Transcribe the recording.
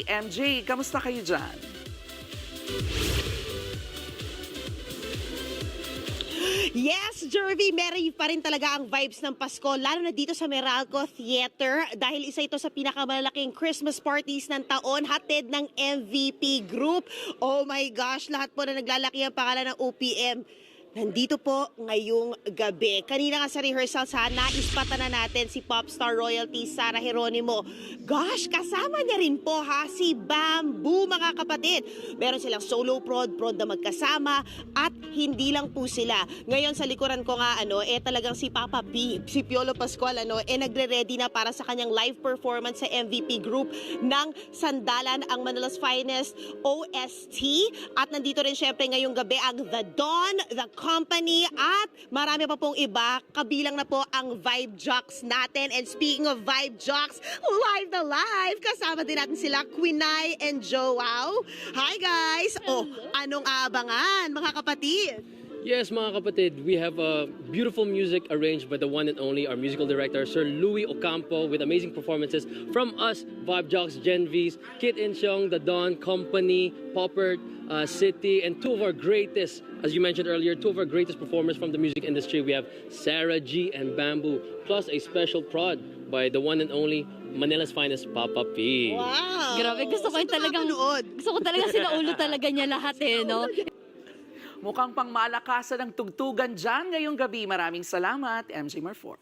MJ, kamusta kayo dyan? Yes, Jervy, merry pa rin talaga ang vibes ng Pasko, lalo na dito sa Meralco Theater dahil isa ito sa pinakamalaking Christmas parties ng taon, hatid ng MVP Group. Oh my gosh, lahat po na naglalaki ang pangalan ng OPM. Nandito po ngayong gabi. Kanina nga sa rehearsal, naispatan na natin si Popstar Royalty Sara Geronimo. Gosh, kasama niya rin po si Bamboo, mga kapatid. Meron silang solo prod na magkasama at hindi lang po sila. Ngayon sa likuran ko nga, talagang si Papa P, si Piolo Pascual, nagre-ready na para sa kanyang live performance sa MVP Group ng Sandalan, ang Manila's Finest OST. At nandito rin syempre ngayong gabi ang The Dawn, The Company at marami pa pong iba, kabilang na po ang Vibe Jocks natin. And speaking of Vibe Jocks, live na live, kasama din natin sila Quinay and Joao. Hi guys! Oh, anong abangan mga kapatid? Yes, mga kapatid, we have beautiful music arranged by the one and only, our musical director, Sir Louis Ocampo, with amazing performances from us, Vibe Jocks, Gen Vs, Kit Incheong, The Dawn Company, Poppert, City, and two of our greatest, as you mentioned earlier, two of our greatest performers from the music industry. We have Sarah G and Bamboo, plus a special prod by the one and only Manila's Finest, Papa P. Wow! Grabe, gusto ko talagang sinaulo talaga niya lahat no? Mukhang pangmalakasan ng tugtugan dyan ngayong gabi. Maraming salamat, MJ Marfor.